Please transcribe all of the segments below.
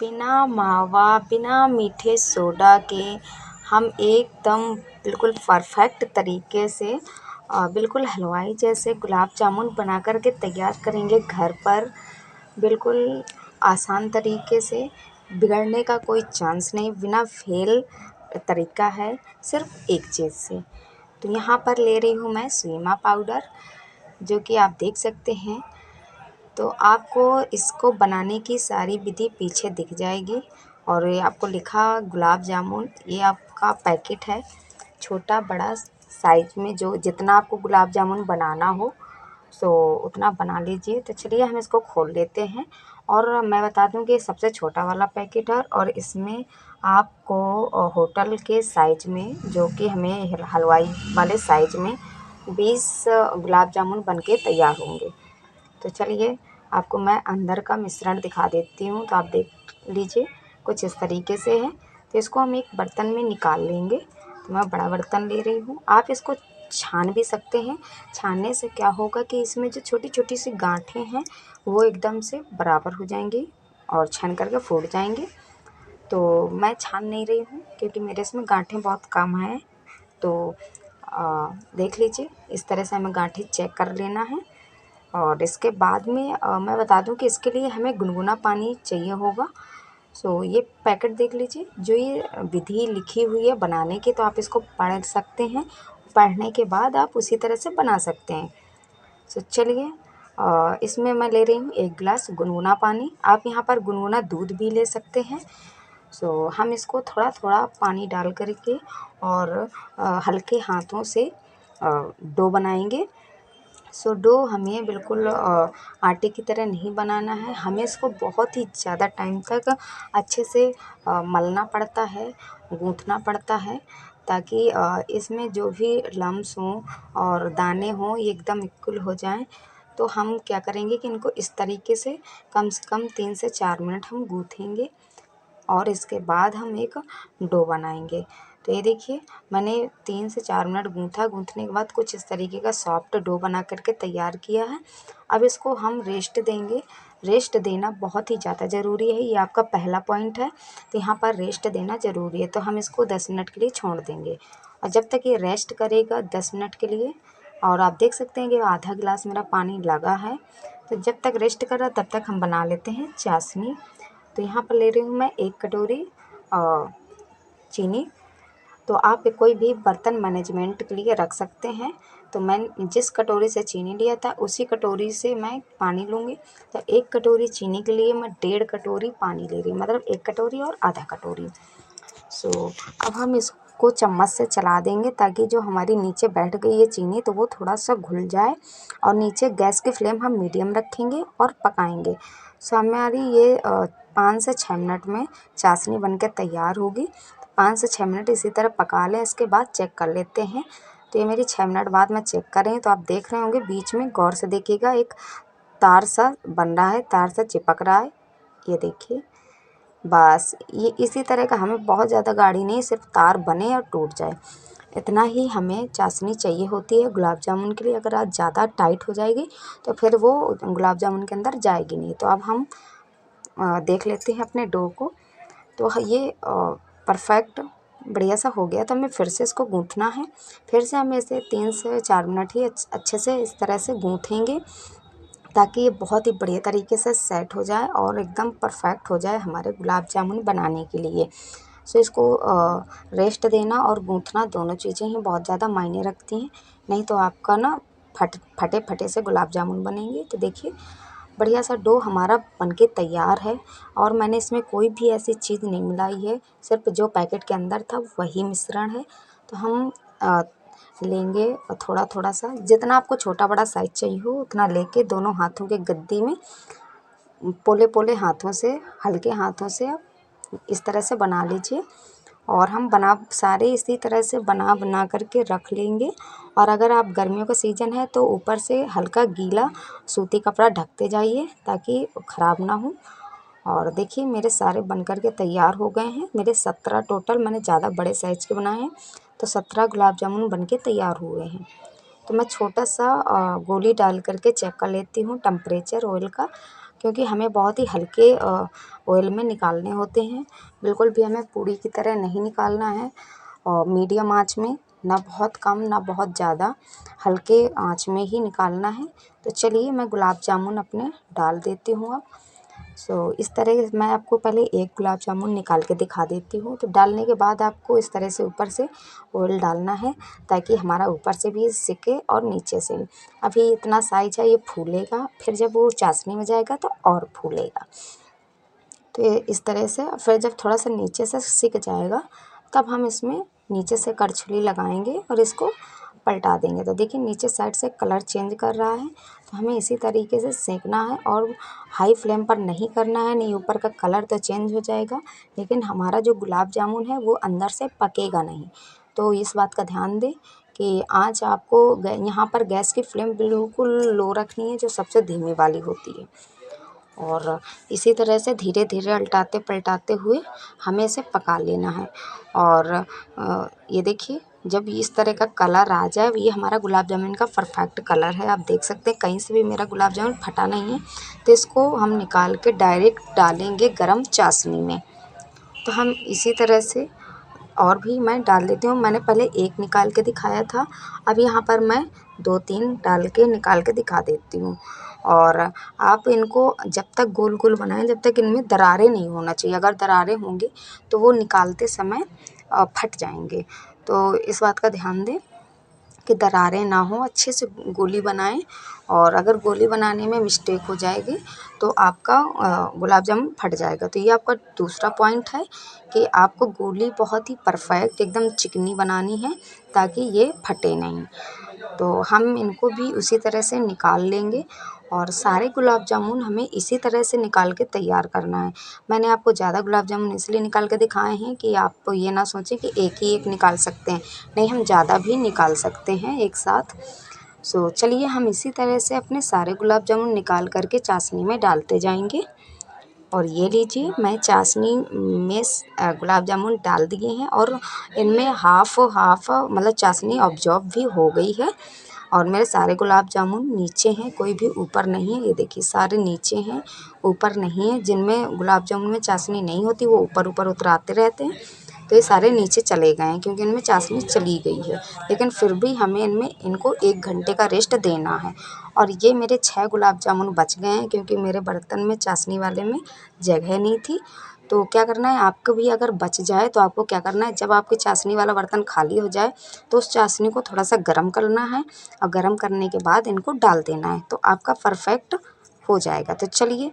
बिना मावा बिना मीठे सोडा के हम एकदम बिल्कुल परफेक्ट तरीके से बिल्कुल हलवाई जैसे गुलाब जामुन बना कर के तैयार करेंगे घर पर। बिल्कुल आसान तरीके से, बिगड़ने का कोई चांस नहीं, बिना फेल तरीका है सिर्फ एक चीज़ से। तो यहाँ पर ले रही हूँ मैं सीमा पाउडर, जो कि आप देख सकते हैं। तो आपको इसको बनाने की सारी विधि पीछे दिख जाएगी। और ये आपको लिखा गुलाब जामुन, ये आपका पैकेट है। छोटा बड़ा साइज में जो जितना आपको गुलाब जामुन बनाना हो सो उतना बना लीजिए। तो चलिए हम इसको खोल लेते हैं। और मैं बता दूं कि ये सबसे छोटा वाला पैकेट है और इसमें आपको होटल के साइज में, जो कि हमें हलवाई वाले साइज में 20 गुलाब जामुन बन के तैयार होंगे। तो चलिए आपको मैं अंदर का मिश्रण दिखा देती हूँ। तो आप देख लीजिए कुछ इस तरीके से है। तो इसको हम एक बर्तन में निकाल लेंगे। तो मैं बड़ा बर्तन ले रही हूँ। आप इसको छान भी सकते हैं। छानने से क्या होगा कि इसमें जो छोटी छोटी सी गांठें हैं वो एकदम से बराबर हो जाएंगी और छन करके फूट जाएंगे। तो मैं छान नहीं रही हूँ क्योंकि मेरे इसमें गांठें बहुत कम हैं। तो देख लीजिए इस तरह से हमें गांठें चेक कर लेना है। और इसके बाद में मैं बता दूं कि इसके लिए हमें गुनगुना पानी चाहिए होगा। सो ये पैकेट देख लीजिए, जो ये विधि लिखी हुई है बनाने की, तो आप इसको पढ़ सकते हैं। पढ़ने के बाद आप उसी तरह से बना सकते हैं। सो चलिए इसमें मैं ले रही हूँ 1 गिलास गुनगुना पानी। आप यहाँ पर गुनगुना दूध भी ले सकते हैं। सो हम इसको थोड़ा थोड़ा पानी डाल करके और हल्के हाथों से डो बनाएंगे। सो डो हमें बिल्कुल आटे की तरह नहीं बनाना है। हमें इसको बहुत ही ज़्यादा टाइम तक अच्छे से मलना पड़ता है, गूँथना पड़ता है, ताकि इसमें जो भी लम्स हों और दाने हों ये एकदम इक्वल हो जाएं। तो हम क्या करेंगे कि इनको इस तरीके से कम 3 से 4 मिनट हम गूँथेंगे और इसके बाद हम एक डो बनाएंगे। तो ये देखिए मैंने 3 से 4 मिनट गूँथा। गूँथने के बाद कुछ इस तरीके का सॉफ्ट डो बना करके तैयार किया है। अब इसको हम रेस्ट देंगे। रेस्ट देना बहुत ही ज़्यादा ज़रूरी है, ये आपका पहला पॉइंट है। तो यहाँ पर रेस्ट देना ज़रूरी है। तो हम इसको 10 मिनट के लिए छोड़ देंगे। और जब तक ये रेस्ट करेगा 10 मिनट के लिए, और आप देख सकते हैं कि आधा गिलास मेरा पानी लगा है। तो जब तक रेस्ट कर रहा तब तक हम बना लेते हैं चाशनी। तो यहाँ पर ले रही हूँ मैं 1 कटोरी चीनी। तो आप कोई भी बर्तन मैनेजमेंट के लिए रख सकते हैं। तो मैं जिस कटोरी से चीनी लिया था उसी कटोरी से मैं पानी लूँगी। तो 1 कटोरी चीनी के लिए मैं 1.5 कटोरी पानी ले रही हूँ, मतलब 1 कटोरी और आधा कटोरी। सो अब हम इसको चम्मच से चला देंगे ताकि जो हमारी नीचे बैठ गई है चीनी तो वो थोड़ा सा घुल जाए। और नीचे गैस की फ्लेम हम मीडियम रखेंगे और पकाएंगे। सो हमारी ये 5 से 6 मिनट में चाशनी बनकर तैयार होगी। 5 से 6 मिनट इसी तरह पका लें। इसके बाद चेक कर लेते हैं। तो ये मेरी 6 मिनट बाद मैं चेक कर रही हूँ। तो आप देख रहे होंगे बीच में गौर से देखिएगा एक तार सा बन रहा है, तार सा चिपक रहा है। ये देखिए बस ये इसी तरह का, हमें बहुत ज़्यादा गाढ़ी नहीं, सिर्फ तार बने और टूट जाए इतना ही हमें चाशनी चाहिए होती है गुलाब जामुन के लिए। अगर आज ज़्यादा टाइट हो जाएगी तो फिर वो गुलाब जामुन के अंदर जाएगी नहीं। तो अब हम देख लेते हैं अपने डो को। तो ये परफेक्ट बढ़िया सा हो गया। तो हमें फिर से इसको गूँथना है। फिर से हमें इसे 3 से 4 मिनट ही अच्छे से इस तरह से गूँथेंगे ताकि ये बहुत ही बढ़िया तरीके से सेट हो जाए और एकदम परफेक्ट हो जाए हमारे गुलाब जामुन बनाने के लिए। सो इसको रेस्ट देना और गूँथना दोनों चीज़ें ही बहुत ज़्यादा मायने रखती हैं। नहीं तो आपका ना फटे फटे से गुलाब जामुन बनेंगे। तो देखिए बढ़िया सा डो हमारा बनके तैयार है और मैंने इसमें कोई भी ऐसी चीज़ नहीं मिलाई है, सिर्फ जो पैकेट के अंदर था वही मिश्रण है। तो हम लेंगे थोड़ा थोड़ा सा, जितना आपको छोटा बड़ा साइज चाहिए हो उतना लेके दोनों हाथों के गद्दी में पोले पोले हाथों से, हल्के हाथों से आप इस तरह से बना लीजिए। और हम सारे इसी तरह से बना बना करके रख लेंगे। और अगर आप गर्मियों का सीज़न है तो ऊपर से हल्का गीला सूती कपड़ा ढकते जाइए ताकि ख़राब ना हो। और देखिए मेरे सारे बन कर के तैयार हो गए हैं। मेरे 17 टोटल, मैंने ज़्यादा बड़े साइज़ के बनाए हैं तो 17 गुलाब जामुन बन के तैयार हुए हैं। तो मैं छोटा सा गोली डाल करके चेक कर लेती हूँ टेम्परेचर ऑयल का क्योंकि हमें बहुत ही हल्के ऑयल में निकालने होते हैं। बिल्कुल भी हमें पूड़ी की तरह नहीं निकालना है और मीडियम आंच में, ना बहुत कम ना बहुत ज़्यादा, हल्के आंच में ही निकालना है। तो चलिए मैं गुलाब जामुन अपने डाल देती हूँ अब। इस तरह मैं आपको पहले एक गुलाब जामुन निकाल के दिखा देती हूँ। तो डालने के बाद आपको इस तरह से ऊपर से ऑयल डालना है ताकि हमारा ऊपर से भी सिके और नीचे से भी। अभी इतना साइज है, ये फूलेगा, फिर जब वो चाशनी में जाएगा तो और फूलेगा। तो ये इस तरह से फिर जब थोड़ा सा नीचे से सिक जाएगा तब हम इसमें नीचे से करछुली लगाएंगे और इसको पलटा देंगे। तो देखिए नीचे साइड से कलर चेंज कर रहा है, तो हमें इसी तरीके से सेकना है और हाई फ्लेम पर नहीं करना है, नहीं ऊपर का कलर तो चेंज हो जाएगा लेकिन हमारा जो गुलाब जामुन है वो अंदर से पकेगा नहीं। तो इस बात का ध्यान दें कि आँच आपको यहाँ पर गैस की फ्लेम बिल्कुल लो रखनी है, जो सबसे धीमी वाली होती है। और इसी तरह से धीरे धीरे उल्टाते पलटाते हुए हमें इसे पका लेना है। और ये देखिए जब इस तरह का कलर आ जाए, ये हमारा गुलाब जामुन का परफेक्ट कलर है। आप देख सकते हैं कहीं से भी मेरा गुलाब जामुन फटा नहीं है। तो इसको हम निकाल के डायरेक्ट डालेंगे गरम चाशनी में। तो हम इसी तरह से और भी मैं डाल देती हूँ। मैंने पहले एक निकाल के दिखाया था, अब यहाँ पर मैं 2-3 डाल के निकाल के दिखा देती हूँ। और आप इनको जब तक गोल गोल बनाएं जब तक इनमें दरारें नहीं होना चाहिए। अगर दरारें होंगी तो वो निकालते समय फट जाएंगे। तो इस बात का ध्यान दें कि दरारें ना हो, अच्छे से गोली बनाएं। और अगर गोली बनाने में मिस्टेक हो जाएगी तो आपका गुलाब जामुन फट जाएगा। तो ये आपका दूसरा पॉइंट है कि आपको गोली बहुत ही परफेक्ट एकदम चिकनी बनानी है ताकि ये फटे नहीं। तो हम इनको भी उसी तरह से निकाल लेंगे और सारे गुलाब जामुन हमें इसी तरह से निकाल के तैयार करना है। मैंने आपको ज़्यादा गुलाब जामुन इसलिए निकाल के दिखाए हैं कि आप ये ना सोचें कि एक ही एक निकाल सकते हैं, नहीं हम ज़्यादा भी निकाल सकते हैं एक साथ। चलिए हम इसी तरह से अपने सारे गुलाब जामुन निकाल कर के चाशनी में डालते जाएंगे। और ये लीजिए मैं चाशनी में गुलाब जामुन डाल दिए हैं और इनमें हाफ़ हाफ़ मतलब चाशनी अब्जॉर्ब भी हो गई है। और मेरे सारे गुलाब जामुन नीचे हैं, कोई भी ऊपर नहीं है। ये देखिए सारे नीचे हैं, ऊपर नहीं है। जिनमें गुलाब जामुन में चाशनी नहीं होती वो ऊपर ऊपर उतराते रहते हैं। तो ये सारे नीचे चले गए हैं क्योंकि इनमें चाशनी चली गई है, लेकिन फिर भी हमें इनको 1 घंटे का रेस्ट देना है। और ये मेरे 6 गुलाब जामुन बच गए हैं क्योंकि मेरे बर्तन में चाशनी वाले में जगह नहीं थी। तो क्या करना है आपको भी, अगर बच जाए तो आपको क्या करना है, जब आपकी चाशनी वाला बर्तन खाली हो जाए तो उस चाशनी को थोड़ा सा गर्म करना है और गर्म करने के बाद इनको डाल देना है, तो आपका परफेक्ट हो जाएगा। तो चलिए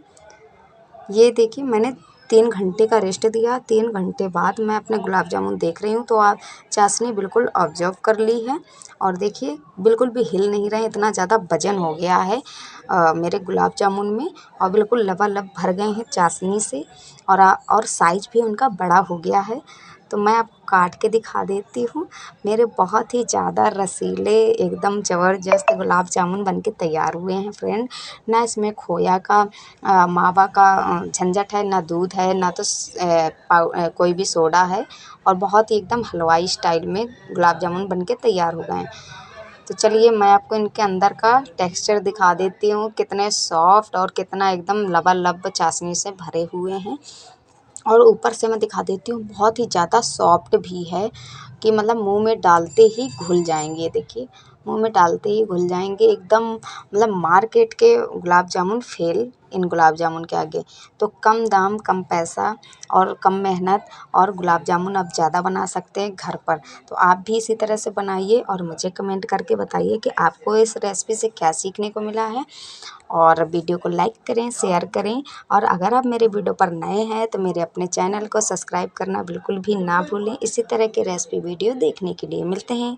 ये देखिए मैंने 3 घंटे का रेस्ट दिया। 3 घंटे बाद मैं अपने गुलाब जामुन देख रही हूँ तो आप चाशनी बिल्कुल ऑब्जर्व कर ली है। और देखिए बिल्कुल भी हिल नहीं रहे, इतना ज़्यादा वजन हो गया है मेरे गुलाब जामुन में और बिल्कुल लबालब भर गए हैं चाशनी से। और साइज भी उनका बड़ा हो गया है। तो मैं आपको काट के दिखा देती हूँ। मेरे बहुत ही ज़्यादा रसीले एकदम ज़बरदस्त गुलाब जामुन बन के तैयार हुए हैं फ्रेंड। ना इसमें खोया का मावा का झंझट है, ना दूध है, ना तो कोई भी सोडा है। और बहुत ही एकदम हलवाई स्टाइल में गुलाब जामुन बन के तैयार हो गए हैं। तो चलिए मैं आपको इनके अंदर का टेक्सचर दिखा देती हूँ, कितने सॉफ्ट और कितना एकदम लबालब चाशनी से भरे हुए हैं। और ऊपर से मैं दिखा देती हूँ बहुत ही ज़्यादा सॉफ्ट भी है कि मतलब मुंह में डालते ही घुल जाएंगे। देखिए मुंह में डालते ही घुल जाएंगे एकदम, मतलब मार्केट के गुलाब जामुन फेल इन गुलाब जामुन के आगे। तो कम दाम कम पैसा और कम मेहनत और गुलाब जामुन आप ज़्यादा बना सकते हैं घर पर। तो आप भी इसी तरह से बनाइए और मुझे कमेंट करके बताइए कि आपको इस रेसिपी से क्या सीखने को मिला है। और वीडियो को लाइक करें, शेयर करें। और अगर आप मेरे वीडियो पर नए हैं तो मेरे अपने चैनल को सब्सक्राइब करना बिल्कुल भी ना भूलें। इसी तरह के रेसिपी वीडियो देखने के लिए मिलते हैं।